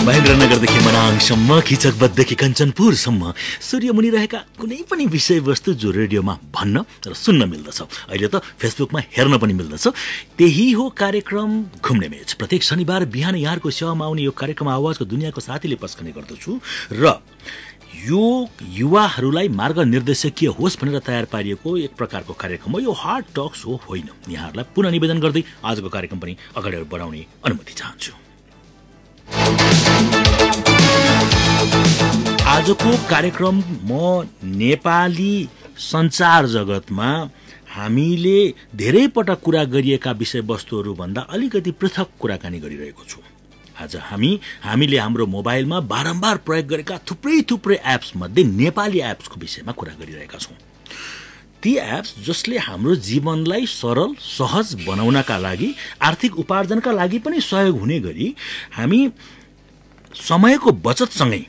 महेन्द्रनगरदेखि मनाङसम्म, किचकबटदेखि कञ्चनपुरसम्म सूर्यमुनि रहेका कुनै पनि विषयवस्तु जो रेडियोमा भन्न र सुन्न मिल्दछ, अहिले त फेसबुकमा हेर्न पनि मिल्दछ। त्यही हो कार्यक्रम घुम्ने मेच। प्रत्येक शनिबार बिहान यहाँहरूको सेवामा आउने यो कार्यक्रम आवाजको दुनियाँको साथीले पस्कने गर्दछु र यो युवाहरूलाई मार्गनिर्देशकीय होस् भनेर तयार पारिएको एक प्रकारको कार्यक्रम हो। यो हार्ड टक सो होइन। यहाँहरूलाई पुनः निवेदन गर्दै आजको कार्यक्रम पनि अगाडि बढाउने अनुमति चाहन्छु। आजको कार्यक्रम म नेपाली सञ्चार जगतमा हामीले धेरै पटक कुरा गरिएका विषयवस्तुहरूभन्दा अलिकति पृथक कुराकानी गरिरहेको छु। आज हामीले हाम्रो मोबाइलमा बारम्बार प्रयोग गरेका थुप्रै एप्स मध्ये नेपाली एप्सको विषयमा कुरा गरिरहेका छौँ। ती एप्स जसले हाम्रो जीवनलाई सरल सहज बनाउनका लागि, आर्थिक उपार्जनका लागि पनि सहयोग हुने गरी हामी समयको बचतसँगै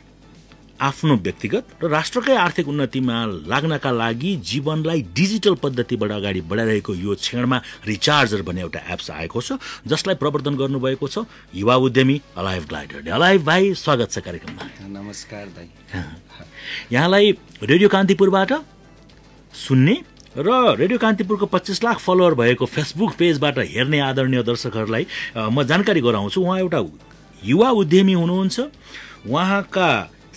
आफ्नो व्यक्तिगत र राष्ट्रकै आर्थिक उन्नतिमा लाग्नका लागि जीवनलाई डिजिटल पद्धतिबाट अगाडि बढाइरहेको यो क्षणमा रिचार्जर भन्ने एउटा एप्स आएको छ, जसलाई प्रवर्तन गर्नुभएको छ युवा उद्यमी अलाइभ ग्लाइडरले। अलाइभ भाइ, स्वागत छ कार्यक्रममा। नमस्कार दाइ। यहाँलाई रेडियो कान्तिपुरबाट सुन्ने र रेडियो कान्तिपुरको 25 लाख फलोअर भएको फेसबुक पेजबाट हेर्ने आदरणीय दर्शकहरूलाई म जानकारी गराउँछु। उहाँ एउटा युवा उद्यमी हुनुहुन्छ। उहाँका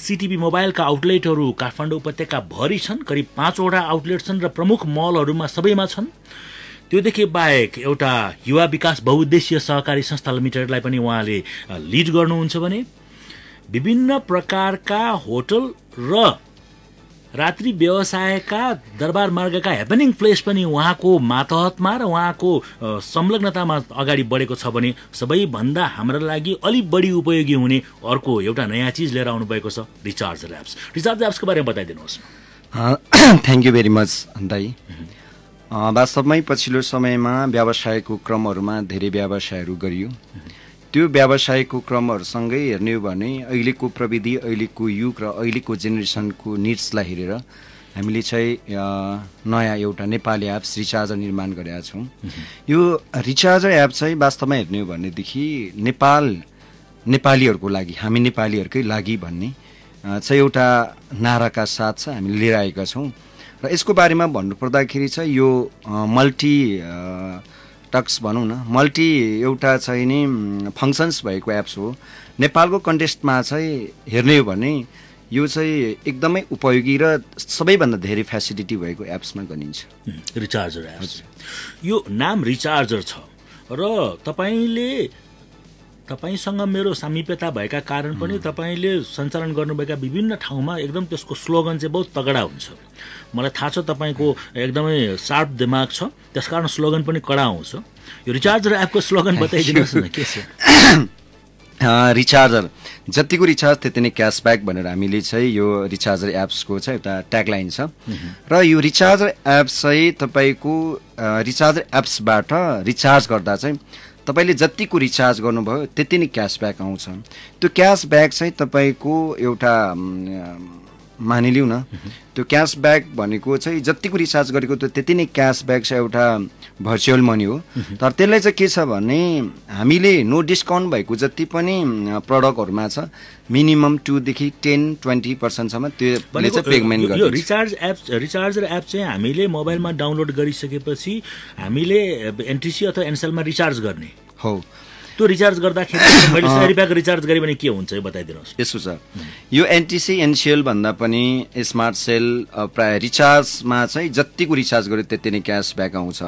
सिटिभी मोबाइलका आउटलेटहरू काठमाडौँ उपत्यका भरि छन्। करिब 5 वटा आउटलेट छन् र प्रमुख मलहरूमा सबैमा छन्। त्योदेखि बाहेक एउटा युवा विकास बहुउद्देश्य सहकारी संस्था लिमिटेडलाई पनि उहाँले लिड गर्नुहुन्छ भने विभिन्न प्रकारका होटल र रात्रि व्यवसायका दरबार मार्गका ह्यापनिङ प्लेस पनि उहाँको मातहतमा र उहाँको संलग्नतामा अगाडि बढेको छ भने सबैभन्दा हाम्रा लागि अलिक बढी उपयोगी हुने अर्को एउटा नयाँ चिज लिएर आउनुभएको छ रिचार्जर एप्स। रिचार्जर एप्सको बारेमा बताइदिनुहोस्। थ्याङ्क यू भेरी मच दाइ। वास्तवमै पछिल्लो समयमा व्यवसायको क्रमहरूमा धेरै व्यवसायहरू गरियो। त्यो व्यवसायको क्रमहरूसँगै हेर्ने हो भने अहिलेको प्रविधि, अहिलेको युग र अहिलेको जेनेरेसनको निड्सलाई हेरेर हामीले चाहिँ नयाँ एउटा नेपाली एप्स रिचार्जर निर्माण गरेका छौँ। यो रिचार्जर एप चाहिँ वास्तवमा हेर्ने हो भनेदेखि नेपालीहरूको लागि, हामी नेपालीहरूकै लागि भन्ने चाहिँ एउटा नाराका साथ चाहिँ हामीले लिएर आएका छौँ। र यसको बारेमा भन्नुपर्दाखेरि चाहिँ यो मल्टी टक्स भनौँ न, मल्टी एउटा चाहिँ नि फङ्सन्स भएको एप्स हो। नेपालको कन्टेक्स्टमा चाहिँ हेर्ने हो भने यो चाहिँ एकदमै उपयोगी र सबैभन्दा धेरै फेसिलिटी भएको एप्समा गनिन्छ रिचार्जर एप्स। यो नाम रिचार्जर छ र तपाईसँग मेरो सामिप्यता भएका कारण पनि तपाईँले सञ्चालन गर्नुभएका विभिन्न ठाउँमा एकदम त्यसको स्लोगन चाहिँ बहुत तगडा हुन्छ। मलाई थाहा छ तपाईँको एकदमै सार्प दिमाग छ, त्यसकारण स्लोगन पनि कडा आउँछ। यो रिचार्जर एपको स्लोगन बताइदिनुहोस् न, के छ? रिचार्जर जतिको रिचार्ज त्यति नै क्यासब्याक भनेर हामीले चाहिँ यो रिचार्जर एप्सको चाहिँ एउटा ट्यागलाइन छ। र यो रिचार्जर एप्स चाहिँ तपाईँको रिचार्जर एप्सबाट रिचार्ज गर्दा चाहिँ तपाईँले जतिको रिचार्ज गर्नुभयो त्यति नै क्यासब्याक आउँछ। त्यो क्यासब्याक चाहिँ तपाईँको एउटा मानिलिउँ न, त्यो क्यासब्याक भनेको चाहिँ जतिको रिचार्ज गरेको त्यति नै क्यासब्याक चाहिँ एउटा भर्चुअल मनी हो। तर त्यसलाई चाहिँ के छ भने हामीले नो डिस्काउन्ट भएको जति पनि प्रडक्टहरूमा छ मिनिमम 2 देखि 10-20% त्यसले चाहिँ पेमेन्ट गर्छ। यो रिचार्जर एप चाहिँ हामीले मोबाइलमा डाउनलोड गरिसकेपछि हामीले एनटिसी अथवा एनसेलमा रिचार्ज गर्ने हो। त्यो रिचार्ज गर्दाखेरि मैले 100 रुपियाँको रिचार्ज गरेँ भने के हुन्छ यो बताइदिनुहोस्। यसो छ, यो एनटिसी एनसिएल भन्दा पनि स्मार्ट सेल प्राय रिचार्जमा चाहिँ जतिको रिचार्ज गर्यो त्यति नै क्यासब्याक आउँछ।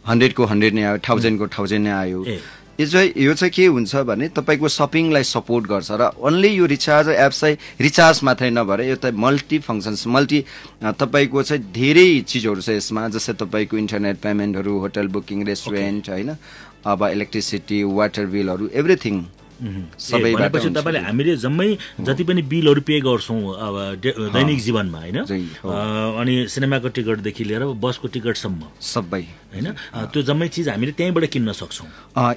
100 को 100 नै आयो, 1000 को 1000 नै आयो। यो चाहिँ के हुन्छ भने तपाईँको सपिङलाई सपोर्ट गर्छ र ओन्ली यो रिचार्जर एप चाहिँ रिचार्ज मात्रै नभएर यो त मल्टी फङ्सन्स, तपाईँको चाहिँ धेरै चिजहरू छ यसमा। जस्तै तपाईँको इन्टरनेट पेमेन्टहरू, होटल बुकिङ, रेस्टुरेन्ट, होइन, अब इलेक्ट्रिसिटी, वाटर बिलहरू, एभ्रिथिङ सबैबाट तपाईँले हामीले जम्मै जति पनि बिलहरू पे गर्छौँ अब दैनिक जीवनमा, होइन, अनि सिनेमाको टिकटदेखि लिएर बसको टिकटसम्म सबै, होइन, त्यो जम्मै चिज हामीले त्यहीँबाट किन्न सक्छौँ।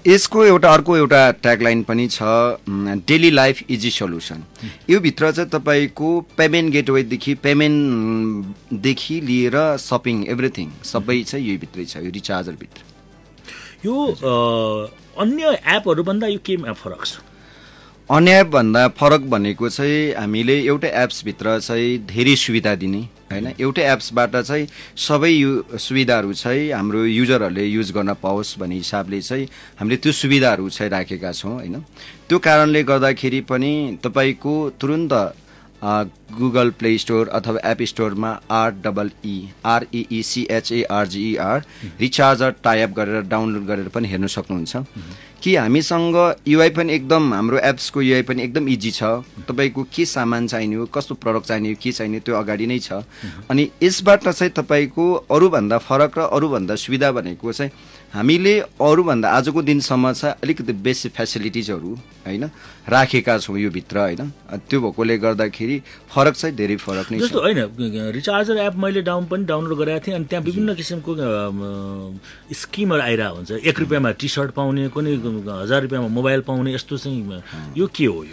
यसको अर्को एउटा ट्यागलाइन पनि छ, डेली लाइफ इजी सल्युसन। यो भित्र चाहिँ तपाईँको पेमेन्ट गेटवेदेखि पेमेन्टदेखि लिएर सपिङ एभ्रिथिङ सबै चाहिँ यो भित्रै छ, यो रिचार्जरभित्र। यो अन्य एपहरूभन्दा यो केमा फरक छ? अन्यायभन्दा फरक भनेको चाहिँ हामीले एउटै एप्सभित्र चाहिँ धेरै सुविधा दिने होइन, एउटै एप्सबाट चाहिँ सबै सुविधाहरू चाहिँ हाम्रो युजरहरूले युज गर्न पाओस् भन्ने हिसाबले चाहिँ हामीले त्यो सुविधाहरू चाहिँ राखेका छौँ होइन। त्यो कारणले गर्दाखेरि पनि तपाईँको तुरुन्त गुगल प्ले स्टोर अथवा एप स्टोरमा REECHARGER रिचार्जर टाइप गरेर डाउनलोड गरेर पनि हेर्न सक्नुहुन्छ कि हामीसँग युआई पनि एकदम, हाम्रो एप्सको युआई पनि एकदम इजी छ। तपाईँको के सामान चाहिने हो, कस्तो प्रडक्ट चाहिने हो, के चाहिने त्यो अगाडि नै छ। अनि यसबाट चाहिँ तपाईँको अरूभन्दा फरक र अरूभन्दा सुविधा भनेको चाहिँ हामीले अरूभन्दा आजको दिनसम्म चाहिँ अलिकति बेसी फेसिलिटिजहरू होइन राखेका छौँ यो भित्र होइन। त्यो भएकोले गर्दाखेरि फरक चाहिँ धेरै फरक नै छ। जस्तो होइन रिचार्जर एप मैले डाउनलोड गरेको थिएँ अनि त्यहाँ विभिन्न किसिमको स्किमहरू आइरहेको हुन्छ। 1 रुपियाँमा टी सर्ट पाउने, कुनै 1000 रुपियाँमा मोबाइल पाउने, यस्तो चाहिँ यो के हो?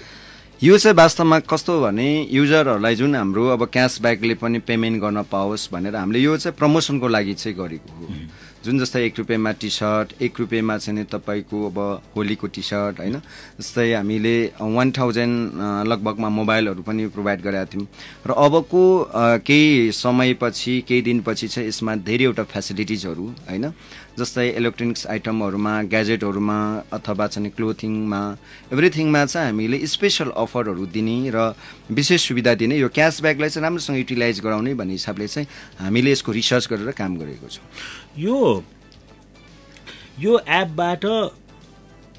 यो चाहिँ वास्तवमा कस्तो भने युजरहरूलाई जुन हाम्रो अब क्यासब्याकले पनि पेमेन्ट गर्न पाओस् भनेर हामीले यो चाहिँ प्रमोसनको लागि चाहिँ गरेको हो। जुन जस्तै 1 रुपियाँमा टी सर्ट, 1 रुपियाँमा चाहिँ तपाईँको अब होलीको टी सर्ट होइन, जस्तै हामीले 1000 लगभगमा मोबाइलहरू पनि प्रोभाइड गरेका थियौँ। र अबको केही समयपछि, केही दिनपछि चाहिँ यसमा धेरैवटा फेसिलिटिजहरू होइन, जस्तै इलेक्ट्रोनिक्स आइटमहरूमा, ग्याजेटहरूमा अथवा चाहिँ क्लोथिङमा, एभ्रिथिङमा चाहिँ हामीले स्पेसल अफरहरू दिने र विशेष सुविधा दिने, यो क्यासब्याकलाई चाहिँ राम्रोसँग युटिलाइज गराउने भन्ने हिसाबले चाहिँ हामीले यसको रिसर्च गरेर काम गरेको छौँ। यो एपबाट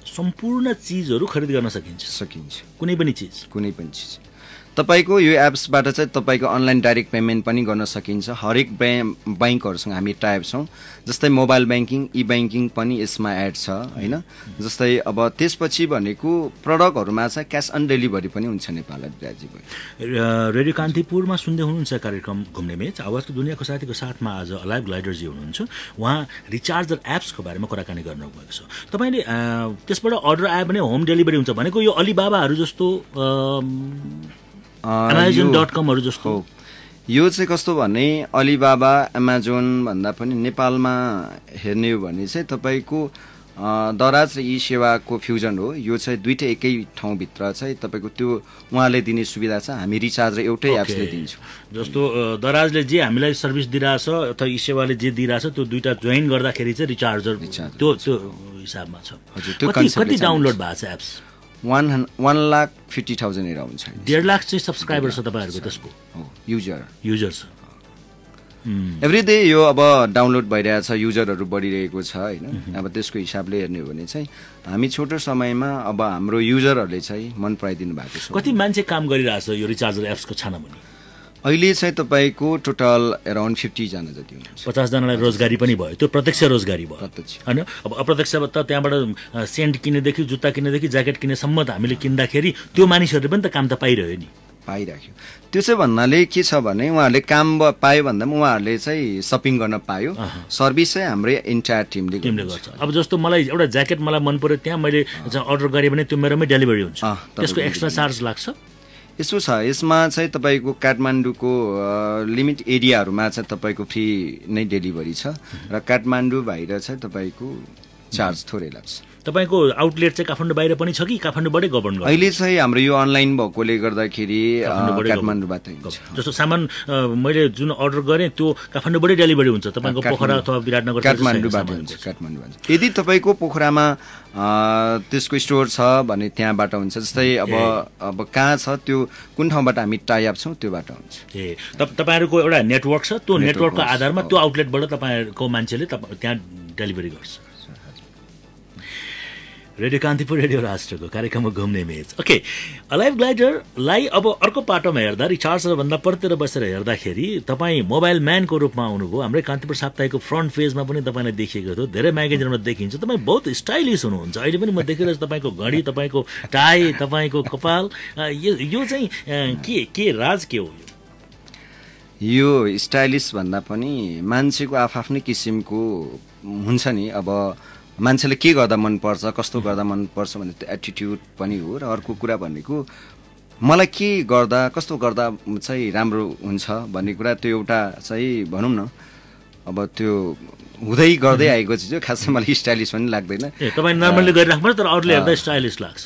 सम्पूर्ण चिजहरू खरिद गर्न सकिन्छ। कुनै पनि चिज तपाईँको यो एप्सबाट चाहिँ तपाईँको अनलाइन डाइरेक्ट पेमेन्ट पनि गर्न सकिन्छ। हरेक ब्याङ्कहरूसँग हामी टाइप छौँ। जस्तै मोबाइल ब्याङ्किङ, ई ब्याङ्किङ पनि यसमा एड छ होइन। जस्तै अब त्यसपछि भनेको प्रडक्टहरूमा चाहिँ क्यास अन डेलिभरी पनि हुन्छ नेपाल राज्य। रेडियो कान्तिपुरमा सुन्दै हुनुहुन्छ कार्यक्रम घुम्ने मेच, आवाजको दुनियाँको साथीको साथमा आज अलाइभ ग्लाइडरजी हुनुहुन्छ। उहाँ रिचार्जर एप्सको बारेमा कुराकानी गर्नुभएको छ। तपाईँले त्यसबाट अर्डर आयो भने होम डेलिभरी हुन्छ भनेको यो अलिबाबाहरू जस्तो, Amazon.com जस्तो यो चाहिँ कस्तो भने अलिबाबा, एमाजोन भन्दा पनि नेपालमा हेर्ने हो भने चाहिँ तपाईँको दराज र ई सेवाको फ्युजन हो। यो चाहिँ दुईटै एकै ठाउँभित्र चाहिँ तपाईँको त्यो उहाँले दिने सुविधा छ, हामी रिचार्ज र एउटै एप्सले दिन्छौँ। जस्तो दराजले जे हामीलाई सर्भिस दिइरहेछ अथवा ई सेवाले जे दिइरहेछ त्यो दुईटा जोइन गर्दाखेरि चाहिँ रिचार्जर त्यो हिसाबमा छ। कति डाउनलोड भएको छ एप्स? 1,50,000 हेर हुन्छ। 1.5 लाख चाहिँ सब्सक्राइबर छ तपाईँहरूको त्यसको युजर छ। एभ्री डे यो अब डाउनलोड भइरहेछ, युजरहरू बढिरहेको छ होइन। अब त्यसको हिसाबले हेर्ने हो भने चाहिँ हामी छोटो समयमा अब हाम्रो युजरहरूले चाहिँ मन पराइदिनु भएको छ। कति मान्छे काम गरिरहेछ यो रिचार्जर एप्सको छानामुनि? अहिले चाहिँ तपाईँको टोटल अराउन्ड 50 जना जति हुनुहुन्छ। 50 जनालाई रोजगारी पनि भयो, त्यो प्रत्यक्ष रोजगारी भयो होइन। अब अप्रत्यक्ष त त्यहाँबाट सेन्ट किनेदेखि, जुत्ता किनेदेखि, ज्याकेट किनेसम्म त हामीले किन्दाखेरि त्यो मानिसहरूले पनि त काम त पाइरह्यो नि। पाइराख्यो। त्यो चाहिँ भन्नाले के छ भने उहाँहरूले काम पायो भन्दा पनि उहाँहरूले चाहिँ सपिङ गर्न पायो। सर्भिस चाहिँ हाम्रै इन्टायर टिमले गर्छ। अब जस्तो मलाई एउटा ज्याकेट मलाई मन पर्यो, त्यहाँ मैले अर्डर गरेँ भने त्यो मेरोमै डेलिभरी हुन्छ, त्यसको एक्स्ट्रा चार्ज लाग्छ? यसो छ, यसमा चाहिँ तपाईँको काठमाडौँको लिमिट एरियाहरूमा चाहिँ तपाईँको फ्री नै डेलिभरी छ र काठमाडौँ बाहिर चाहिँ तपाईँको चार्ज थोरै लाग्छ। तपाईँको आउटलेट चाहिँ काठमाडौँ बाहिर पनि छ कि काठमाडौँबाटै गभर्न गर्छ? अहिले चाहिँ हाम्रो यो अनलाइन भएकोले गर्दाखेरि काठमाडौँबाट जस्तो सामान मैले जुन अर्डर गरेँ त्यो काठमाडौँबाटै डेलिभरी हुन्छ तपाईँको पोखरा अथवा विराटनगर? काठमाडौँबाट हुन्छ। यदि तपाईँको पोखरामा त्यसको स्टोर छ भने त्यहाँबाट हुन्छ। जस्तै अब कहाँ छ त्यो कुन ठाउँबाट हामी टाइअप छौँ त्योबाट हुन्छ। तपाईँहरूको एउटा नेटवर्क छ, त्यो नेटवर्कको आधारमा त्यो आउटलेटबाट तपाईँहरूको मान्छेले त्यहाँ डेलिभरी गर्छ। रेडियो कान्तिपुर, रेडियो राष्ट्रको कार्यक्रममा घुम्ने मेच। ओके, अलाइभ ग्लाइडरलाई अब अर्को पाटोमा हेर्दा, रिचार्जरभन्दा परतिर बसेर हेर्दाखेरि तपाईँ मोबाइल म्यानको रूपमा आउनुभयो। हाम्रै कान्तिपुर साप्ताहिकको फ्रन्ट पेजमा पनि तपाईँलाई देखिएको थियो, धेरै म्यागजिनमा देखिन्छ। तपाईँ बहुत स्टाइलिस हुनुहुन्छ। अहिले पनि म देखिरहेछु तपाईँको घडी, तपाईँको टाई, तपाईँको कपाल, यो चाहिँ के राज के हो? यो स्टाइलिस भन्दा पनि मान्छेको आफ्नै किसिमको हुन्छ नि। अब मान्छेले के गर्दा मनपर्छ, कस्तो गर्दा मनपर्छ भन्ने त्यो एटिट्युड पनि हो। र अर्को कुरा भनेको मलाई के गर्दा, कस्तो गर्दा चाहिँ राम्रो हुन्छ भन्ने कुरा, त्यो एउटा चाहिँ भनौँ न अब त्यो हुँदै गर्दै आएको चिज हो। खासै मलाई स्टाइलिस पनि लाग्दैन। तपाईँ नर्मल्ली गरिराख्नु पर्छ, तर अरूले हेर्दा स्टाइलिस लाग्छ।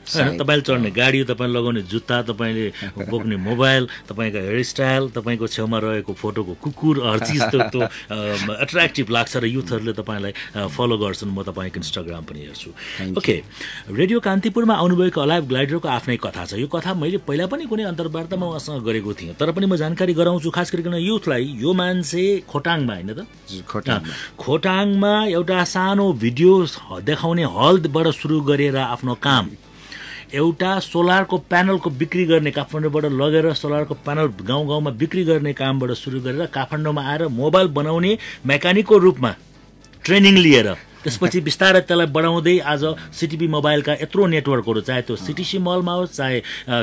हैन तपाईले चढ्ने गाडी तपाईले लगाउने जुत्ता तपाईले बोक्ने मोबाइल तपाईको हेयरस्टाइल तपाईको छेउमा रहेको फोटोको कुकुर हर चीज त्यो एट्र्याक्टिभ लाग्छ र युथहरुले तपाईलाई फलो गर्छन् म तपाईको इन्स्टाग्राम पनि हेर्छु ओके रेडियो कान्तिपुरमा आउनुभएको अलाइभ ग्लाइडरको आफ्नै कथा छ यो कथा मैले पहिला पनि कुनै अन्तर्वार्तामा उहाँसँग गरेको थिएँ तर पनि म जानकारी गराउँछु खास गरिकन युथलाई यो मान्छे खोटाङमा हैन त खोटाङमा एउटा सानो भिडियो देखाउने हलबाट सुरु गरेर आफ्नो काम एउटा सोलरको प्यानलको बिक्री गर्ने काठमाडौँबाट लगेर सोलरको प्यानल गाउँ गाउँमा बिक्री गर्ने कामबाट सुरु गरेर काठमाडौँमा आएर मोबाइल बनाउने मेकानिकको रूपमा ट्रेनिङ लिएर त्यसपछि बिस्तारै त्यसलाई बढाउँदै आज सिटिपी मोबाइलका यत्रो नेटवर्कहरू चाहे त्यो सिटिसी मलमा होस् चाहे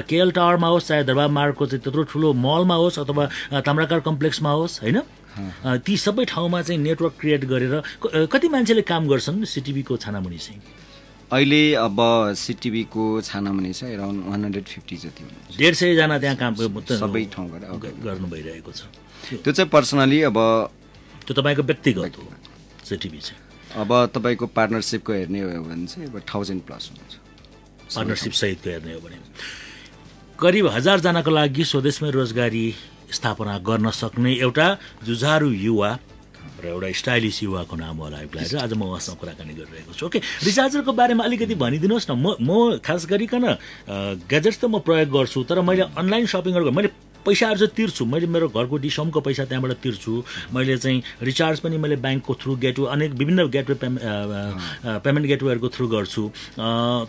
केएल टावरमा होस् चाहे दरबार मार्गको चाहिँ त्यत्रो ठुलो मलमा होस् अथवा ताम्राकार कम्प्लेक्समा होस् हैन ती सबै ठाउँमा चाहिँ नेटवर्क क्रिएट गरेर कति मान्छेले काम गर्छन् सिटिपीको छानामुनि चाहिँ अहिले अब सिटिभीको छानामुनि चाहिँ अराउन्ड 150 जति हुनुहुन्छ 150 जना त्यहाँ काम सबै ठाउँबाट गर्नु भइरहेको छ त्यो चाहिँ पर्सनली अब त्यो तपाईको व्यक्तिगत हो सिटिभी चाहिँ अब तपाईको पार्टनरशिपको हेर्ने हो भने चाहिँ अब 1000 प्लस हुन्छ पार्टनरशिप सहितको हेर्ने हो भने करिब 1000 जनाको लागि स्वदेशमै रोजगारी स्थापना गर्न सक्ने एउटा जुझारु युवा र एउटा स्टाइलिस युवाको नाम हो अलाइभ ग्लाइडर आज म उहाँसँग कुराकानी गरिरहेको छु ओके रिचार्जरको बारेमा अलिकति भनिदिनुहोस् न म खास गरिकन ग्याजेट्स त म प्रयोग गर्छु तर मैले अनलाइन सपिङहरू मैले पैसाहरू चाहिँ तिर्छु मैले मेरो घरको डिसमको पैसा त्यहाँबाट तिर्छु मैले चाहिँ रिचार्ज पनि मैले ब्याङ्कको थ्रु गेटवे अनेक विभिन्न गेटवे पेमेन्ट गेटवेहरूको थ्रु गर्छु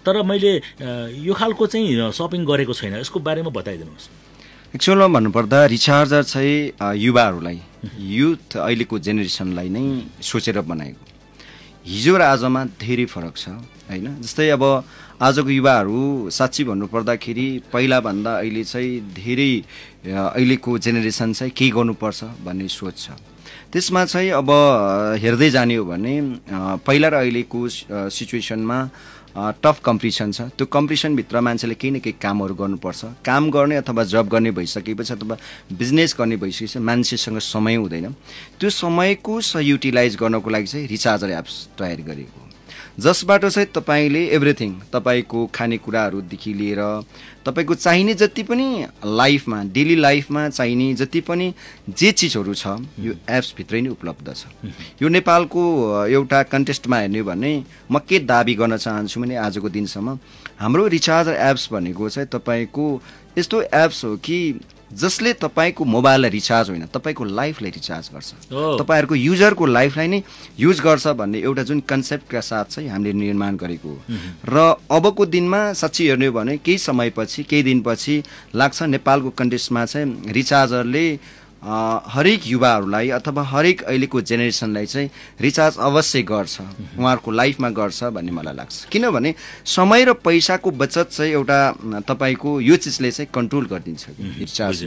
तर मैले यो खालको चाहिँ सपिङ गरेको छैन यसको बारेमा बताइदिनुहोस् एक्चुअलमा भन्नुपर्दा रिचार्जर चाहिँ युवाहरूलाई युथ अहिलेको जेनेरेसनलाई नै सोचेर बनाएको हिजो र आजमा धेरै फरक छ हैन जस्तै अब आजको युवाहरू साच्चै भन्नुपर्दाखेरि पहिलाभन्दा अहिले चाहिँ धेरै अहिलेको जेनेरेसन चाहिँ के गर्नुपर्छ भन्ने सोच छ त्यसमा चाहिँ अब हेर्दै जाने हो भने पहिला र अहिलेको सिचुएसनमा टफ कम्पिटिसन छ त्यो कम्पिटिसनभित्र मान्छेले केही न केही कामहरू गर्नुपर्छ काम गर्ने अथवा जब गर्ने भइसकेपछि अथवा बिजनेस गर्ने भइसकेपछि मान्छेसँग समय हुँदैन त्यो समयको युटिलाइज गर्नको लागि चाहिँ रिचार्जर एप्स तयार गरेको जसबाट चाहिँ तपाईले एभ्रिथिङ तपाईको खानेकुराहरूदेखि लिएर तपाईको चाहिने जति पनि लाइफमा डेली लाइफमा चाहिने जति पनि जे चिजहरू छ यो एप्स भित्रै नै उपलब्ध छ यो नेपालको एउटा कन्टेस्टमा हेर्ने भने म के दाबी गर्न चाहन्छु भने आजको दिनसम्म हाम्रो रिचार्जर एप्स भनेको चाहिँ तपाईको यस्तो एप्स हो कि जसले तपाईको मोबाइललाई रिचार्ज होइन तपाईको लाइफलाई रिचार्ज गर्छ तपाईहरुको युजरको लाइफलाई नै युज गर्छ भन्ने एउटा जुन कन्सेप्टका साथ चाहिँ हामीले निर्माण गरेको हो र अबको दिनमा साच्चै हेर्ने हो भने केही समयपछि केही दिनपछि लाग्छ नेपालको कन्टेक्स्टमा चाहिँ रिचार्जरले हरेक युवाहरूलाई अथवा हरेक अहिलेको जेनेरेसनलाई चाहिँ रिचार्ज अवश्य गर्छ उहाँहरूको लाइफमा गर्छ भन्ने मलाई लाग्छ किनभने समय र पैसाको बचत चाहिँ एउटा तपाईको यो चिजले चाहिँ कन्ट्रोल गरिदिन्छ रिचार्ज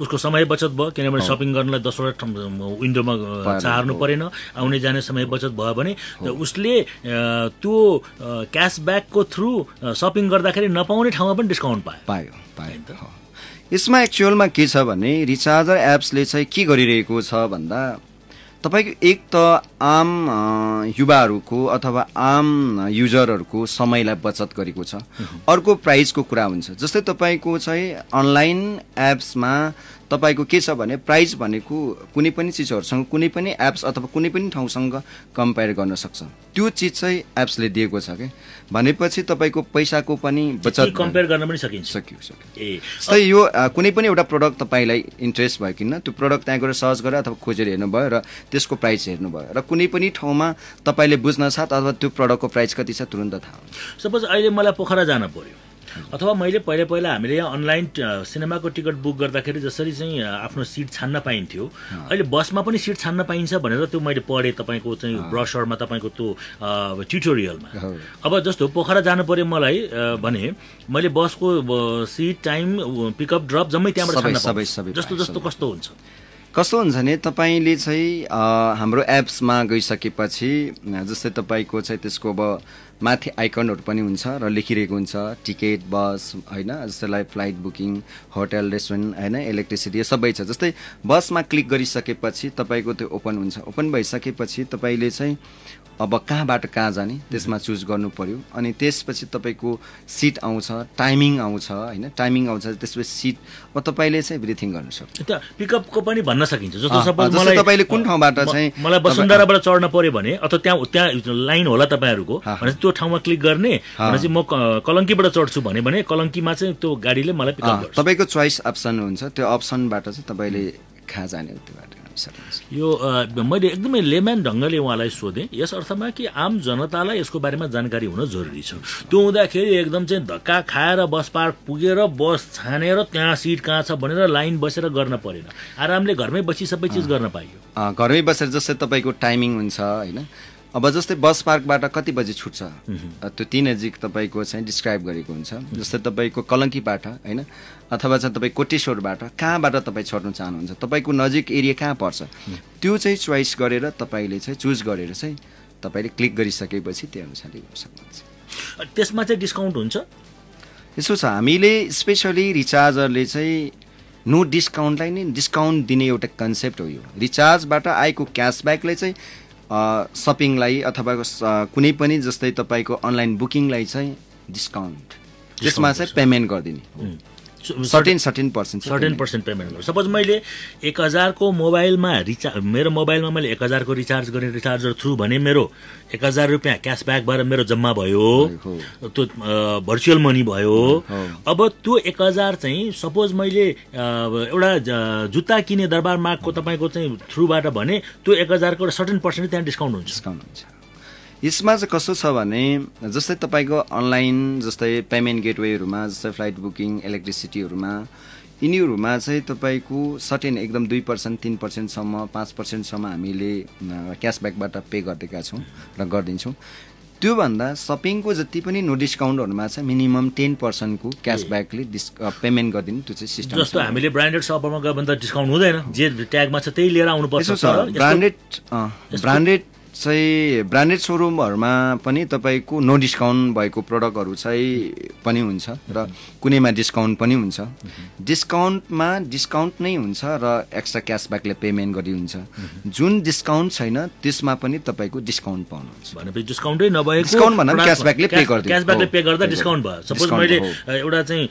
उसको समय बचत भयो किनभने सपिङ गर्नलाई 10वटा विन्डोमा चार्नु परेन आउने जाने समय बचत भयो भने उसले त्यो क्यासब्याकको थ्रु सपिङ गर्दाखेरि नपाउने ठाउँमा पनि डिस्काउन्ट पायो यसमा एक्चुअलमा के छ भने रिचार्जर एप्सले चाहिँ के गरिरहेको छ भन्दा तपाईको एक त आम युवाहरूको अथवा आम युजरहरूको समयलाई बचत गरेको छ अर्को प्राइसको कुरा हुन्छ जस्तै तपाईको चाहिँ अनलाइन एप्समा तपाईको के छ भने प्राइस भनेको कुनै पनि चीजहरुसँग कुनै पनि एप्स अथवा कुनै पनि ठाउँसँग कम्पेयर गर्न सक्छ त्यो चीज चाहिँ एप्सले दिएको छ के भनेपछि तपाईको पैसाको पनि बचत कम्पेयर गर्न पनि सकिन्छ जस्तै यो कुनै पनि एउटा प्रोडक्ट तपाईलाई इन्ट्रेस्ट भयो किन त्यो प्रोडक्ट त्यहाँ गएर सर्च गरेर अथवा खोजेर हेर्नु भयो र त्यसको प्राइस हेर्नु भयो र कुनै पनि ठाउँमा तपाईले बुझ्न साथ अथवा त्यो प्रोडक्टको प्राइस कति छ तुरुन्त थाहा हुन्छ सपोज अहिले मलाई पोखरा जान पर्यो अथवा मैले पहिला हामीले यहाँ अनलाइन सिनेमाको टिकट बुक गर्दाखेरि जसरी चाहिँ आफ्नो सिट छान्न पाइन्थ्यो अहिले बसमा पनि सिट छान्न पाइन्छ भनेर त्यो मैले पढेँ तपाईको चाहिँ ब्रोशरमा तपाईको त्यो ट्युटोरियलमा अब जस्तो पोखरा जानु पर्यो मलाई भने मैले बसको सिट टाइम पिकअप ड्रप जम्मै त्यहाँबाट छान्न पाउँछु जस्तो कस्तो हुन्छ भने तपाईले चाहिँ हाम्रो एप्समा गइसकेपछि जस्तै तपाईको चाहिँ त्यसको अब माथि आइकनहरू पनि हुन्छ र लेखिरहेको हुन्छ टिकट, बस होइन, जस्तै फ्लाइट बुकिङ, होटल, रेस्टुरेन्ट होइन, इलेक्ट्रिसिटी सबै छ। जस्तै बसमा क्लिक गरिसकेपछि तपाईँको त्यो ओपन हुन्छ। ओपन भइसकेपछि तपाईँले चाहिँ अब कहाँबाट कहाँ जाने त्यसमा चुज गर्नु पर्यो। अनि त्यसपछि तपाईँको सिट आउँछ, टाइमिङ आउँछ होइन, टाइमिङ आउँछ, त्यसपछि सिट अब तपाईँले चाहिँ एभ्रिथिङ गर्नु सक्छ। त्यो पिकअपको पनि भन्न सकिन्छ। जस्तो सपोज मलाई तपाईँले कुन ठाउँबाट चाहिँ मलाई वसुन्धराबाट चढ्न पर्यो भने अथवा त्यहाँ लाइन होला तपाईँहरूको भने त्यो ठाउँमा क्लिक गर्ने भनेपछि म कलङ्कीबाट चढ्छु भने कलङ्कीमा चाहिँ त्यो गाडीले मलाई पिकअप गर्छ। तपाईँको चोइस अप्सन हुन्छ, त्यो अप्सनबाट चाहिँ तपाईँले कहाँ जाने त्यो बाटो यो मैले एकदमै लेम्यान ढङ्गले उहाँलाई सोधेँ यस अर्थमा कि आम जनतालाई यसको बारेमा जानकारी हुन जरुरी छ। त्यो हुँदाखेरि एकदम चाहिँ धक्का खाएर बस पार्क पुगेर बस छानेर त्यहाँ सिट कहाँ छ भनेर लाइन बसेर गर्न परेन, आरामले घरमै बसी सबै चिज गर्न पाइयो। घरमै बसेर जस्तै तपाईँको टाइमिङ हुन्छ होइन। अब जस्तै बस पार्कबाट कति बजी छुट्छ त्यो 3 नजिक तपाईँको चाहिँ डिस्क्राइब गरेको हुन्छ। जस्तै तपाईँको कलङ्कीबाट होइन अथवा चाहिँ तपाईँ कोटेश्वरबाट कहाँबाट तपाईँ चढ्नु चाहनुहुन्छ, तपाईँको नजिक एरिया कहाँ पर्छ त्यो चाहिँ चोइस गरेर तपाईँले चाहिँ चुज गरेर चाहिँ तपाईँले क्लिक गरिसकेपछि त्यो अनुसारले गर्न सक्नुहुन्छ। त्यसमा चाहिँ डिस्काउन्ट हुन्छ? यसो छ, हामीले स्पेसली रिचार्जरले चाहिँ नो डिस्काउन्टलाई नै डिस्काउन्ट दिने एउटा कन्सेप्ट हो। यो रिचार्जबाट आएको क्यासब्याकले चाहिँ सपिङलाई अथवा कुनै पनि जस्तै तपाईँको अनलाइन बुकिङलाई चाहिँ डिस्काउन्ट त्यसमा चाहिँ पेमेन्ट गरिदिने सर्टेन पर्सेन्ट पेमेन्ट गर्छु। सपोज मैले 1000 को मोबाइलमा मेरो मोबाइलमा मैले 1000 को रिचार्ज गर्ने रिचार्जर थ्रु भने मेरो 1000 रुपियाँ क्यासब्याक भएर मेरो जम्मा भयो, त्यो भर्चुअल मनी भयो। अब त्यो 1000 चाहिँ सपोज मैले एउटा जुत्ता किने दरबार मार्गको तपाईँको चाहिँ थ्रुबाट भने त्यो 1000 को सर्टेन पर्सेन्ट त्यहाँ डिस्काउन्ट हुन्छ। यसमा चाहिँ कस्तो छ भने जस्तै तपाईँको अनलाइन जस्तै पेमेन्ट गेटवेहरूमा जस्तै फ्लाइट बुकिङ, इलेक्ट्रिसिटीहरूमा यिनीहरूमा चाहिँ तपाईँको सर्टेन एकदम 2%, 3%सम्म, 5%सम्म हामीले क्यासब्याकबाट पे गरिदिएका छौँ र गरिदिन्छौँ। त्योभन्दा सपिङको जति पनि नो डिस्काउन्टहरूमा चाहिँ मिनिमम 10% को क्यासब्याकले पेमेन्ट गरिदिनु त्यो चाहिँ सिस्टम। जस्तो हामीले ब्रान्डेड सपमा गयो भने त डिस्काउन्ट हुँदैन, जे ट्यागमा छ त्यही लिएर आउनुपर्छ। ब्रान्डेड सोरुमहरूमा पनि तपाईँको नो डिस्काउन्ट भएको प्रडक्टहरू चाहिँ पनि हुन्छ र कुनैमा डिस्काउन्ट पनि हुन्छ। डिस्काउन्टमा डिस्काउन्ट नै हुन्छ र एक्स्ट्रा क्यासब्याकले पेमेन्ट गरिन्छ। जुन डिस्काउन्ट छैन त्यसमा पनि तपाईँको डिस्काउन्ट पाउनुहुन्छ। भनेपछि डिस्काउन्टै नभएको डिस्काउन्ट भन्दा क्यासब्याकले पे गरिदिन्छ, क्यासब्याकले पे गर्दा डिस्काउन्ट भयो। सपोज मैले एउटा चाहिँ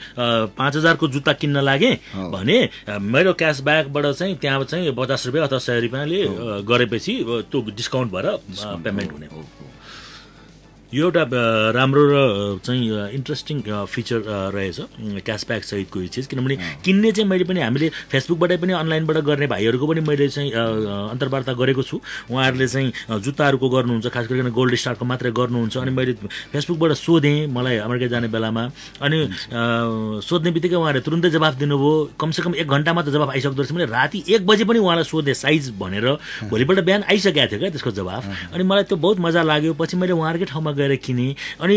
5000 को जुत्ता किन्न लागे भने मेरो क्यासब्याकबाट चाहिँ त्यहाँ चाहिँ 50 रुपियाँ अथवा 100 रुपियाँले गरेपछि त्यो डिस्काउन्ट भएर पेमेन्ट हुने हो। यो एउटा राम्रो र चाहिँ इन्ट्रेस्टिङ फिचर रहेछ क्यासब्याक सहितको यो चिज। किनभने किन्ने चाहिँ मैले पनि हामीले फेसबुकबाटै पनि अनलाइनबाट गर्ने भाइहरूको पनि मैले चाहिँ अन्तर्वार्ता गरेको छु। उहाँहरूले चाहिँ जुत्ताहरूको गर्नुहुन्छ, खास गरिकन गोल्ड स्टारको मात्रै गर्नुहुन्छ। अनि मैले फेसबुकबाट सोधेँ मलाई अमेरिका जाने बेलामा, अनि सोध्ने बित्तिकै उहाँहरूले तुरुन्तै जवाफ दिनुभयो। कमसेकम 1 घन्टामा त जवाफ आइसक्दो रहेछ। मैले राति 1 बजे पनि उहाँलाई सोधेँ साइज भनेर, भोलिपल्ट बिहान आइसकेको थियो क्या त्यसको जवाफ। अनि मलाई त्यो बहुत मजा लाग्यो। पछि मैले उहाँहरूकै ठाउँमा गएर किने अनि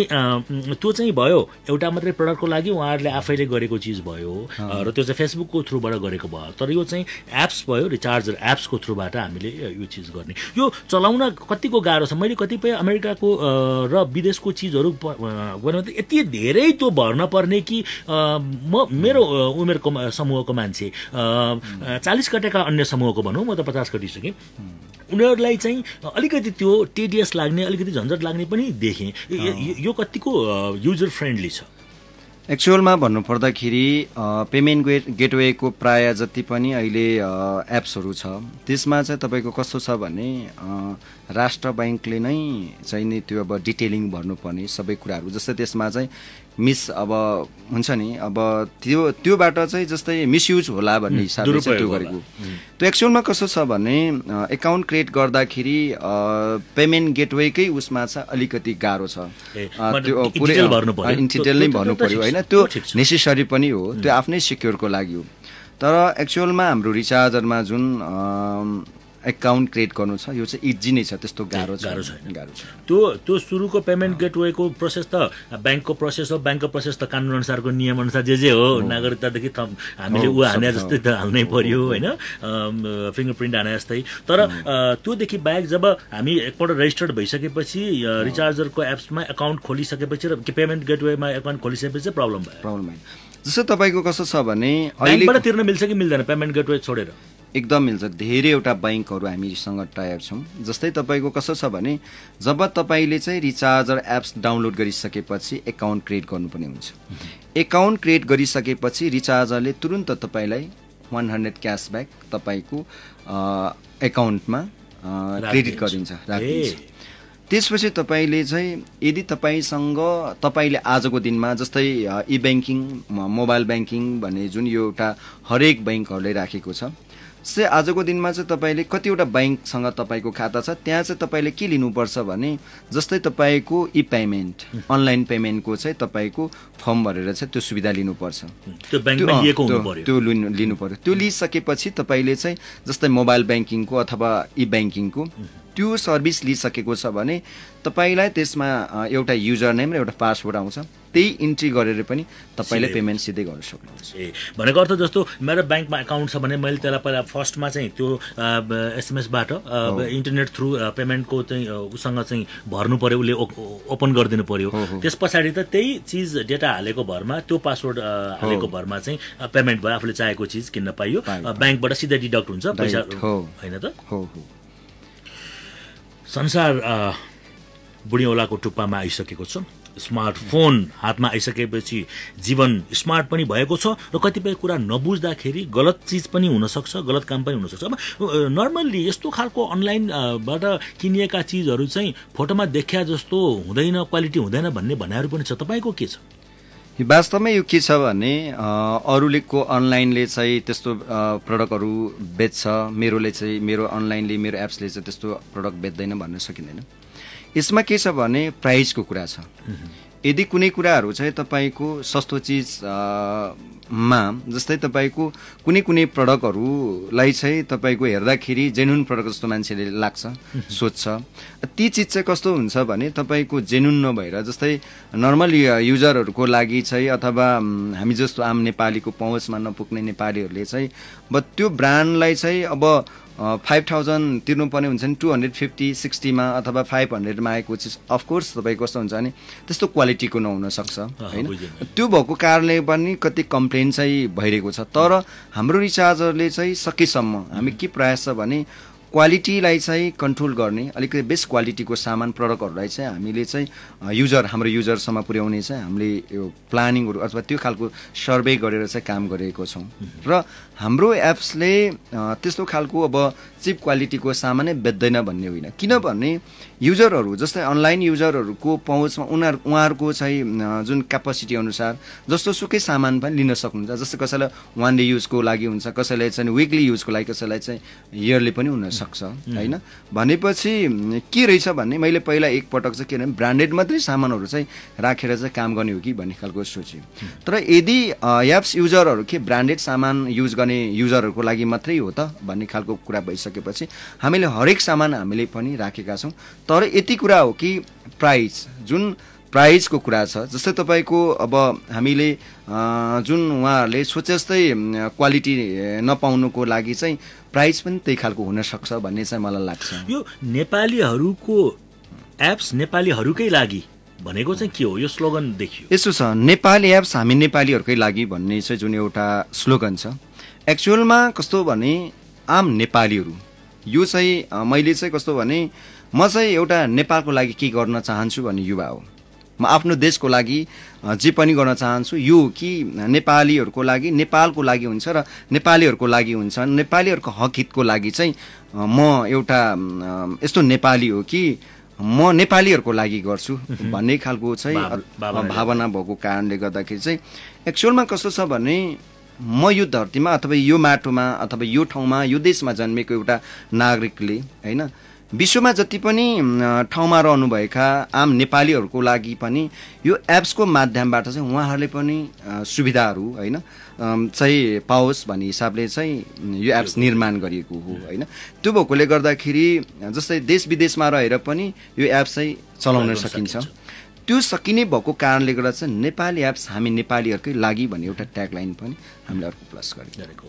त्यो चाहिँ भयो एउटा मात्रै प्रडक्टको लागि उहाँहरूले आफैले गरेको चिज भयो र त्यो चाहिँ फेसबुकको थ्रुबाट गरेको भयो। तर यो चाहिँ एप्स भयो, रिचार्जर एप्सको थ्रुबाट हामीले यो चिज गर्ने। यो चलाउन कतिको गाह्रो छ। मैले कतिपय अमेरिकाको र विदेशको चिजहरू गऱ्यो भने यति धेरै त्यो भर्न पर्ने कि मेरो उमेरको समूहको मान्छे 40 कटेका अन्य समूहको भनौँ, म त 50 कटिसकेँ, उनीहरूलाई चाहिँ अलिकति त्यो टेडियस लाग्ने, अलिकति झन्झट लाग्ने पनि देखेँ। यो कतिको युजर फ्रेन्डली छ? एक्चुअलमा भन्नुपर्दाखेरि पेमेन्ट गेटवेको प्राय जति पनि अहिले एप्सहरू छ त्यसमा चाहिँ तपाईँको कस्तो छ भने राष्ट्र ब्याङ्कले नै चाहिँ नि त्यो अब डिटेलिङ भर्नुपर्ने सबै कुराहरू। जस्तै त्यसमा चाहिँ मिस अब हुन्छ नि, अब त्योबाट चाहिँ जस्तै मिसयुज होला भन्ने हिसाबले चाहिँ त्यो गरेको। त्यो एक्चुअलमा कस्तो छ भने एकाउन्ट क्रिएट गर्दाखेरि पेमेन्ट गेटवेकै उसमा चाहिँ अलिकति गाह्रो छ। त्यो पुरै इन्टिटेल नै भन्नु पर्यो होइन, त्यो नेसेसरी पनि हो, त्यो आफ्नै सिक्योरको लागि हो। तर एक्चुअलमा हाम्रो रिचार्जरमा जुन एकाउन्ट क्रिएट गर्नु छ यो चाहिँ इजी नै छ, त्यस्तो गाह्रो छैन। गाह्रो छ। त्यो सुरुको पेमेन्ट गेटवेको प्रोसेस त ब्याङ्कको प्रोसेस हो, ब्याङ्कको प्रोसेस त कानुन अनुसारको नियम अनुसार जे हो, नागरिकतादेखि हामीले हाने जस्तै त हाल्नै पर्यो होइन, फिङ्गरप्रिन्ट हाने जस्तै। तर त्योदेखि बाहेक जब हामी एकपल्ट रेजिस्टर्ड भइसकेपछि रिचार्जरको एप्समा एकाउन्ट खोलिसकेपछि र पेमेन्ट गेटवेमा एकाउन्ट खोलिसकेपछि प्रब्लम भयो। जस्तो तपाईँको कस्तो छ भने ब्याङ्कबाट तिर्न मिल्छ कि मिल्दैन पेमेन्ट गेटवे छोडेर? एकदम मिल्छ। धेरैवटा ब्याङ्कहरू हामीसँग टाइप छौँ। जस्तै तपाईँको कस्तो छ भने जब तपाईँले चाहिँ रिचार्जर एप्स डाउनलोड गरिसकेपछि एकाउन्ट क्रिएट गर्नुपर्ने हुन्छ। एकाउन्ट क्रिएट गरिसकेपछि रिचार्जरले तुरुन्त तपाईँलाई 100 क्यासब्याक तपाईँको एकाउन्टमा क्रेडिट गरिदिन्छ, राखिदिन्छ। त्यसपछि तपाईँले चाहिँ यदि तपाईँले आजको दिनमा जस्तै ई ब्याङ्किङ, मोबाइल ब्याङ्किङ भन्ने जुन यो एउटा हरेक ब्याङ्कहरूले राखेको छ, जस्तै आजको दिनमा चाहिँ तपाईँले कतिवटा ब्याङ्कसँग तपाईँको खाता छ, त्यहाँ चाहिँ तपाईँले के लिनुपर्छ भने जस्तै तपाईँको ई पेमेन्ट अनलाइन पेमेन्टको चाहिँ तपाईँको फर्म भरेर चाहिँ त्यो सुविधा लिनुपर्छ, त्यो लिनु पर्यो। त्यो लिइसकेपछि तपाईँले चाहिँ जस्तै मोबाइल ब्याङ्किङको अथवा ई ब्याङ्किङको त्यो सर्भिस लिइसकेको छ भने तपाईँलाई त्यसमा एउटा युजर नेम र एउटा पासवर्ड आउँछ, त्यही इन्ट्री गरेर पनि तपाईँले पेमेन्ट सिधै गर्न सक्नुहुन्छ। भनेको अर्थ जस्तो मेरो ब्याङ्कमा एकाउन्ट छ भने मैले त्यसलाई पहिला फर्स्टमा चाहिँ त्यो एसएमएसबाट इन्टरनेट थ्रु पेमेन्टको चाहिँ उसँग चाहिँ भर्नु पर्यो, उसले ओपन गरिदिनु पर्यो। त्यस पछाडि त त्यही चिज डेटा हालेको भरमा, त्यो पासवर्ड हालेको भरमा चाहिँ पेमेन्ट भयो, आफूले चाहेको चिज किन्न पाइयो, ब्याङ्कबाट सिधै डिडक्ट हुन्छ पैसा, होइन त? संसार बुढीऔलाको टुप्पामा आइसकेको छ। स्मार्टफोन हातमा आइसकेपछि जीवन स्मार्ट पनि भएको छ र कतिपय कुरा नबुझ्दाखेरि गलत चिज पनि हुनसक्छ, गलत काम पनि हुनसक्छ। अब नर्मल्ली यस्तो खालको अनलाइनबाट किनिएका चिजहरू चाहिँ फोटोमा देखिया जस्तो हुँदैन, क्वालिटी हुँदैन भन्ने भनाइहरू पनि छ। तपाईँको के छ? वास्तवमै यो के छ भने अरूले को अनलाइनले चाहिँ त्यस्तो प्रडक्टहरू बेच्छ, मेरो अनलाइनले मेरो एप्सले चाहिँ त्यस्तो प्रडक्ट बेच्दैन भन्न सकिँदैन। यसमा के छ भने प्राइसको कुरा छ। यदि कुनै कुराहरू चाहिँ तपाईँको सस्तो चिजमा जस्तै तपाईँको कुनै प्रडक्टहरूलाई चाहिँ तपाईँको हेर्दाखेरि जेन्युन प्रडक्ट जस्तो मान्छेले लाग्छ, सोध्छ। ती चिज चाहिँ कस्तो हुन्छ भने तपाईँको जेन्युन नभएर जस्तै नर्मल युजरहरूको लागि चाहिँ अथवा हामी जस्तो आम नेपालीको पहुँचमा नपुग्ने नेपालीहरूले चाहिँ त्यो ब्रान्डलाई चाहिँ अब 5000 तिर्नुपर्ने हुन्छ नि 250-60मा अथवा 500मा आएको चिज अफकोर्स तपाईँको कस्तो हुन्छ भने त्यस्तो क्वालिटीको नहुन सक्छ, होइन? त्यो भएको कारणले पनि कति कम्प्लेन चाहिँ भइरहेको छ। तर हाम्रो रिचार्जरले चाहिँ सकेसम्म हामी के प्रयास छ भने क्वालिटीलाई चाहिँ कन्ट्रोल गर्ने, अलिकति बेस्ट क्वालिटीको सामान प्रडक्टहरूलाई चाहिँ हामीले चाहिँ हाम्रो युजरसम्म पुर्याउने चाहिँ हामीले यो प्लानिङहरू अथवा त्यो खालको सर्वे गरेर चाहिँ काम गरेको छौँ। र हाम्रो एप्सले त्यस्तो खालको अब चिप क्वालिटीको सामानै बेच्दैन भन्ने होइन, किनभने युजरहरू जस्तै अनलाइन युजरहरूको पहुँचमा उहाँहरूको चाहिँ जुन क्यापासिटी अनुसार जस्तो सुकै सामान पनि लिन सक्नुहुन्छ। जस्तै कसैलाई 1 डे युजको लागि हुन्छ, कसैलाई चाहिँ विकली युजको लागि, कसैलाई चाहिँ इयरली पनि हुनसक्छ, होइन? भनेपछि के रहेछ भन्ने मैले पहिला एकपटक चाहिँ के भने ब्रान्डेड मात्रै सामानहरू चाहिँ राखेर चाहिँ काम गर्ने हो कि भन्ने खालको सोचेँ। तर यदि एप्स युजरहरू के ब्रान्डेड सामान युज गर्ने युजरहरूको लागि मात्रै हो त भन्ने खालको कुरा भइसकेपछि हामीले हरेक सामान हामीले पनि राखेका छौँ। तर यति कुरा हो कि प्राइसको कुरा छ। जस्तै तपाईँको अब हामीले जुन उहाँहरूले सोचे जस्तै क्वालिटी नपाउनुको लागि चाहिँ प्राइस पनि त्यही खालको हुनसक्छ भन्ने चाहिँ मलाई लाग्छ। यो नेपालीहरूको एप्स नेपालीहरूकै लागि भनेको चाहिँ के हो? यो स्लोगन देखियो यसो छ, नेपाली एप्स हामी नेपालीहरूकै लागि भन्ने चाहिँ जुन एउटा स्लोगन छ, एक्चुअलमा कस्तो भने आम नेपालीहरू यो चाहिँ मैले चाहिँ कस्तो भने म चाहिँ एउटा नेपालको लागि के गर्न चाहन्छु भन्ने युवा हो। म आफ्नो देशको लागि जे पनि गर्न चाहन्छु, यो कि नेपालीहरूको लागि, नेपालको लागि हुन्छ र नेपालीहरूको लागि हुन्छ। नेपालीहरूको हक हितको लागि चाहिँ म एउटा यस्तो नेपाली हो कि म नेपालीहरूको लागि गर्छु भन्ने खालको चाहिँ भावना भएको कारणले गर्दाखेरि चाहिँ एक्चुअलमा कस्तो छ भने म यो धरतीमा अथवा यो माटोमा अथवा यो ठाउँमा यो देशमा जन्मेको एउटा नागरिकले, होइन, विश्वमा जति पनि ठाउँमा रहनुभएका आम नेपालीहरूको लागि पनि यो एप्सको माध्यमबाट चाहिँ उहाँहरूले पनि सुविधाहरू होइन चाहिँ पाओस् भन्ने हिसाबले चाहिँ यो एप्स निर्माण गरिएको हो होइन। त्यो भएकोले गर्दाखेरि जस्तै देश विदेशमा रहेर पनि यो एप्स चाहिँ चलाउन सकिन्छ। त्यो सकिने भएको कारणले गर्दा चाहिँ नेपाली एप्स हामी नेपालीहरूकै लागि भन्ने एउटा ट्यागलाइन पनि हामीले अर्को प्लस गरेको।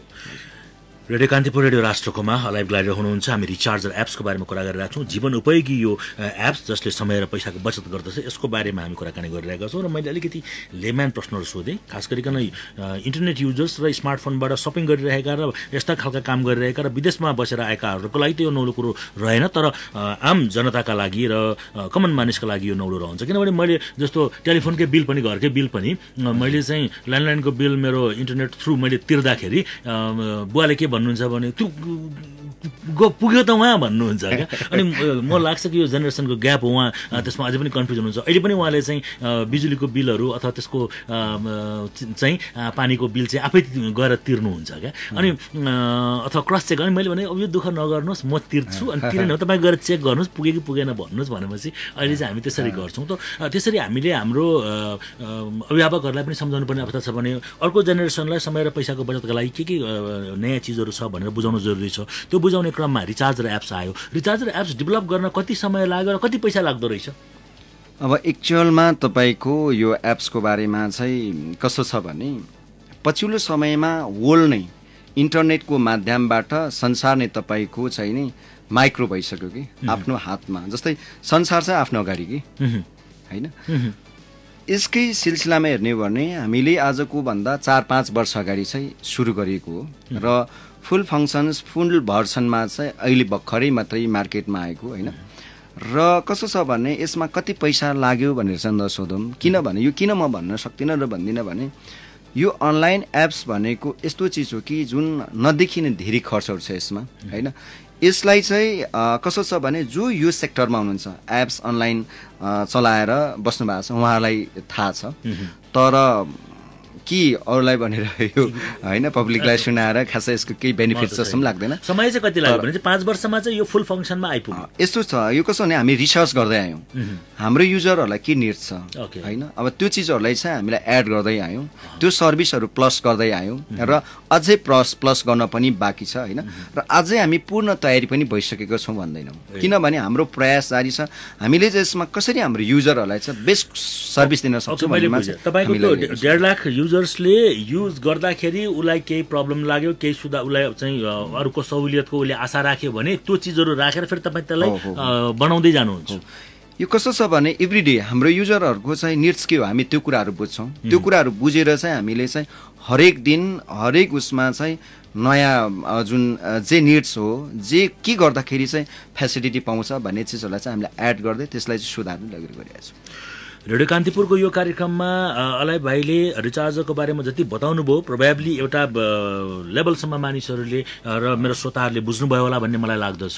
रेडियो कान्तिपुर रेडियो राष्ट्रकोमा अलाइभ ग्लाइडर हुनुहुन्छ। हामी रिचार्जर एप्सको बारेमा कुरा गरिरहेको छौँ। जीवन उपयोगी यो एप्स जसले समय र पैसाको बचत गर्दछ यसको बारेमा हामी कुराकानी गरिरहेका छौँ। र मैले अलिकति लेम्यान प्रश्नहरू सोधेँ, खास गरिकन इन्टरनेट युजर्स र स्मार्टफोनबाट सपिङ गरिरहेका र यस्ता खालका काम गरिरहेका र विदेशमा बसेर आएकाहरूको लागि त यो नौलो कुरो रहेन, तर आम जनताका लागि र कमन मानिसका लागि यो नौलो रहन्छ। किनभने मैले जस्तो टेलिफोनकै बिल पनि घरकै बिल पनि मैले चाहिँ ल्यान्डलाइनको बिल मेरो इन्टरनेट थ्रु मैले तिर्दाखेरि बुवाले के भन्नुहुन्छ भने तँ पुग्यो त उहाँ भन्नुहुन्छ क्या। अनि मलाई लाग्छ कि यो जेनेरेसनको ग्याप हो, उहाँ त्यसमा अझै पनि कन्फ्युजन हुन्छ। अहिले पनि उहाँले चाहिँ बिजुलीको बिलहरू अथवा त्यसको चाहिँ पानीको बिल चाहिँ आफै गएर तिर्नुहुन्छ क्या। अनि अथवा क्रस चेक अनि मैले भने अब यो दुःख नगर्नुहोस् म तिर्छु अनि तिर्नु हो तपाईँ गएर चेक गर्नुहोस् पुग्यो कि पुगेन भन्नुहोस् भनेपछि अहिले चाहिँ हामी त्यसरी गर्छौँ। त त्यसरी हामीले हाम्रो अभिभावकहरूलाई पनि सम्झाउनु पर्ने अवस्था छ भने अर्को जेनेरेसनलाई समय र पैसाको बचतका लागि के नयाँ चिजहरू छ भनेर बुझाउनु जरुरी छ। त्यो बुझाउने क्रममा रिचार्जर एप्स आयो। रिचार्जर एप्स डेभलप गर्न कति समय लाग्यो र कति पैसा लाग्दो रहेछ? अब एक्चुअलमा तपाईँको यो एप्सको बारेमा चाहिँ कस्तो छ भने पछिल्लो समयमा वर्ल्ड नै इन्टरनेटको माध्यमबाट संसार नै तपाईँको चाहिँ नि माइक्रो भइसक्यो कि आफ्नो हातमा। जस्तै संसार चाहिँ आफ्नो अगाडि कि होइन। यसकै सिलसिलामा हेर्ने हो भने हामीले आजको भन्दा 4-5 वर्ष अगाडि चाहिँ सुरु गरेको हो र फुल फङ्सन्स फुल भर्सनमा चाहिँ अहिले भर्खरै मात्रै मार्केटमा आएको होइन। र कस्तो छ भने यसमा कति पैसा लाग्यो भनेर चाहिँ नसोधौँ, किनभने यो किन म भन्न सक्दिनँ र भन्दिनँ भने यो अनलाइन एप्स भनेको यस्तो चिज हो कि जुन नदेखिने धेरै खर्चहरू छ यसमा होइन। यसलाई चाहिँ कस्तो छ भने जो यो सेक्टरमा हुनुहुन्छ एप्स अनलाइन चलाएर बस्नु भएको छ उहाँलाई थाहा छ, तर कि अरूलाई भनेर यो होइन पब्लिकलाई सुनाएर खासै यसको केही बेनिफिट जस्तो पनि लाग्दैन। समय चाहिँ कति लाग्यो भने चाहिँ 5 वर्षमा चाहिँ यो फुल फङ्सनमा आइपुग्यो। यस्तो छ यो कस्तो भने हामी रिसर्च गर्दै आयौँ हाम्रो युजरहरूलाई के निड छ होइन। अब त्यो चिजहरूलाई चाहिँ हामीलाई एड गर्दै आयौँ, त्यो सर्भिसहरू प्लस गर्दै आयौँ र अझै प्लस गर्न पनि बाँकी छ होइन। र अझै हामी पूर्ण तयारी पनि भइसकेको छौँ भन्दैनौँ, किनभने हाम्रो प्रयास जारी छ। हामीले चाहिँ यसमा कसरी हाम्रो युजरहरूलाई चाहिँ बेस्ट सर्भिस दिन सक्छौँ भन्नेमा तपाईँको 1.5 लाख युजर्सले युज गर्दाखेरि उसलाई केही प्रब्लम लाग्यो, केही सुधार उसलाई चाहिँ अरूको सहुलियतको उसले आशा राख्यो भने त्यो चिजहरू राखेर फेरि तपाईँ त्यसलाई बनाउँदै जानुहुन्छ। यो कस्तो छ भने एभ्रिडे हाम्रो युजरहरूको चाहिँ निड्स के हो हामी त्यो कुराहरू बुझ्छौँ। त्यो कुराहरू बुझेर चाहिँ हामीले चाहिँ हरेक दिन हरेक उसमा चाहिँ नयाँ जुन जे निड्स हो जे के गर्दाखेरि चाहिँ फेसिलिटी पाउँछ भन्ने चिजहरूलाई चाहिँ हामीले एड गर्दै त्यसलाई चाहिँ सुधार्नु गरिरहेको छौँ। रेडियो कान्तिपुरको यो कार्यक्रममा अलाइभ भाइले रिचार्जरको बारेमा जति बताउनु भयो प्रोबेबली एउटा लेभलसम्म मानिसहरूले र मेरो श्रोताहरूले बुझ्नुभयो होला भन्ने मलाई लाग्दछ।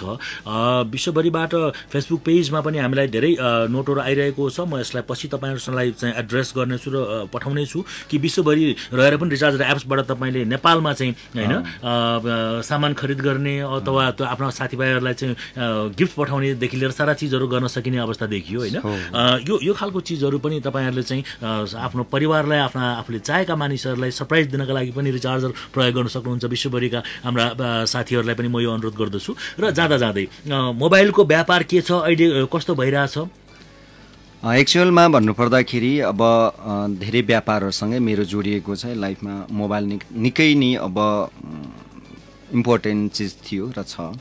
विश्वभरिबाट फेसबुक पेजमा पनि हामीलाई धेरै नोटहरू आइरहेको छ। म यसलाई पछि तपाईँहरूलाई चाहिँ एड्रेस गर्नेछु र पठाउने छु कि विश्वभरि रहेर पनि रिचार्जर एप्सबाट तपाईँले नेपालमा चाहिँ होइन सामान खरिद गर्ने अथवा त्यो आफ्ना साथीभाइहरूलाई चाहिँ गिफ्ट पठाउनेदेखि लिएर सारा चिजहरू गर्न सकिने अवस्था देखियो होइन। यो खालको चिजहरू पनि तपाईँहरूले चाहिँ आफ्नो परिवारलाई आफूले चाहेका मानिसहरूलाई सरप्राइज दिनका लागि पनि रिचार्जर प्रयोग गर्न सक्नुहुन्छ। विश्वभरिका हाम्रा साथीहरूलाई पनि म यो अनुरोध गर्दछु। र जाँदै मोबाइलको व्यापार के छ अहिले कस्तो भइरहेछ? एक्चुअलमा भन्नुपर्दाखेरि अब धेरै व्यापारहरूसँगै मेरो जोडिएको छ लाइफमा। मोबाइल निकै नै अब इम्पोर्टेन्ट चिज थियो र छ।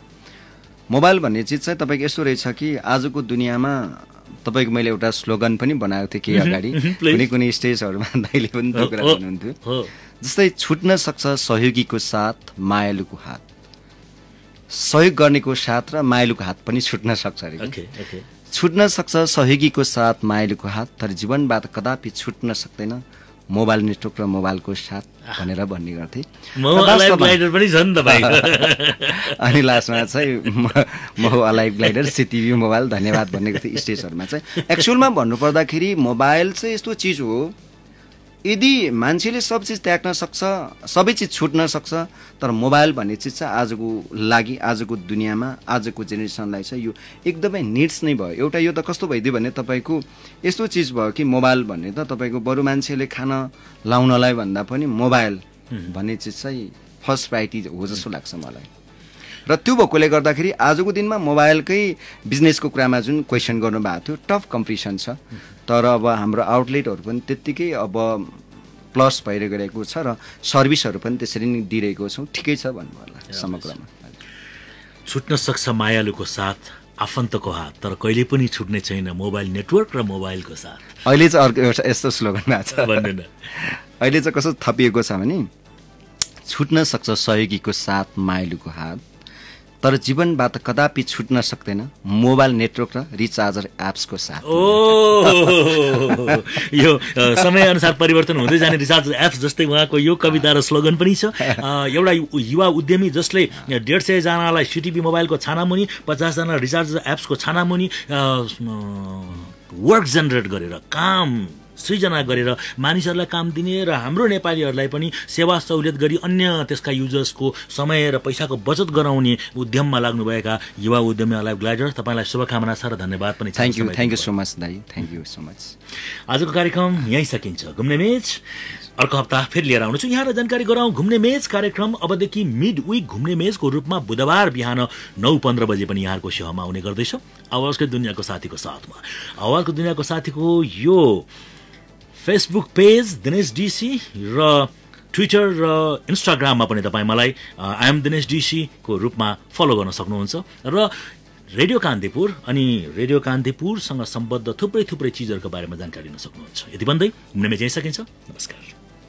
मोबाइल भन्ने चिज चाहिँ तपाईँको यस्तो रहेछ कि आजको दुनियाँमा तपाईँको मैले एउटा स्लोगन पनि बनाएको थिएँ केही अगाडि कुनै कुनै स्टेजहरूमा दाइले पनि त्यो कुरा भन्नुहुन्थ्यो। जस्तै छुट्न सक्छ सहयोगीको साथ मायालुको हात, सहयोग गर्नेको साथ र मायालुको हात पनि छुट्न सक्छ अरे। छुट्न सक्छ सहयोगीको साथ मायालुको हात, तर जीवनबाट कदापि छुट्न सक्दैन मोबाइल नेटवर्क र मोबाइलको साथ भनेर भन्ने गर्थे। अनि लास्टमा चाहिँ म अलाइभ ग्लाइडर सिटिभी मोबाइल धन्यवाद भन्ने गर्थेँ स्टेजहरूमा चाहिँ। एक्चुअलमा भन्नुपर्दाखेरि मोबाइल चाहिँ यस्तो चिज हो यदि मान्छेले सब चिज त्याग्न सक्छ, सबै चिज छुट्न सक्छ, तर मोबाइल भन्ने चिज चाहिँ आजको लागि, आजको दुनियाँमा, आजको जेनेरेसनलाई चाहिँ यो एकदमै निड्स नै भयो। एउटा यो त कस्तो भइदियो भने तपाईँको यस्तो चिज भयो कि मोबाइल भन्ने त तपाईँको बरु मान्छेले खाना लाउनलाई भन्दा पनि मोबाइल भन्ने चिज चाहिँ फर्स्ट प्रायोरिटी हो जस्तो लाग्छ मलाई। र त्यो भएकोले गर्दाखेरि आजको दिनमा मोबाइलकै बिजनेसको कुरामा जुन क्वेसन गर्नुभएको थियो, टफ कम्पिटिसन छ, तर अब हाम्रो आउटलेटहरू पनि त्यत्तिकै अब प्लस भएर गएको छ र सर्भिसहरू पनि त्यसरी नै दिइरहेको छौँ। ठिकै छ भन्नु होला समग्रमा। छुट्न सक्छ मायालुको साथ आफन्तको हात, तर कहिले पनि छुट्ने छैन मोबाइल नेटवर्क र मोबाइलको साथ। अहिले चाहिँ अर्को एउटा यस्तो स्लोगन भएको छ, भन्नु न। अहिले चाहिँ कस्तो थपिएको छ भने छुट्न सक्छ सहयोगीको साथ मायालुको हात, तर जीवनबाट कदापि छुट्न सक्दैन मोबाइल नेटवर्क र रिचार्जर एप्सको साथ। यो समयअनुसार परिवर्तन हुँदै जाने रिचार्जर एप्स जस्तै उहाँको यो कविता र स्लोगन पनि छ। एउटा युवा उद्यमी जसले 150 जनालाई सिटिभी मोबाइलको छानामुनि, 50 जना रिचार्जर एप्सको छानामुनि वर्क जेनेरेट गरेर, काम सृजना गरेर मानिसहरूलाई काम दिने र हाम्रो नेपालीहरूलाई पनि सेवा सहुलियत गरी अन्य त्यसका युजर्सको समय र पैसाको बचत गराउने उद्यममा लाग्नुभएका युवा उद्यमीहरूलाई ग्लाइडर तपाईँलाई शुभकामना छ र धन्यवाद पनि। थ्याङ्क यू सो मच दाइ, थ्याङ्क यू सो मच। आजको कार्यक्रम यहीँ सकिन्छ। घुम्ने मेज अर्को हप्ता फेरि लिएर आउनेछु। यहाँलाई जानकारी गराउँ, घुम्ने मेज कार्यक्रम अबदेखि मिड विक घुम्ने मेजको रूपमा बुधबार बिहान 9:15 बजे पनि यहाँको सेवामा आउने गर्दैछ आवाजको दुनियाँको साथीको साथमा। आवाजको दुनियाँको साथीको यो फेसबुक पेज दिनेश डिसी र ट्विटर र इन्स्टाग्राममा पनि तपाईँ मलाई आइएम दिनेश डिसी को रूपमा फलो गर्न सक्नुहुन्छ र रेडियो कान्तिपुर अनि रेडियो कान्तिपुरसँग सम्बद्ध थुप्रै चिजहरूको बारेमा जानकारी लिन सक्नुहुन्छ। यति भन्दै घुम्ने मेज यहीँ सकिन्छ। नमस्कार।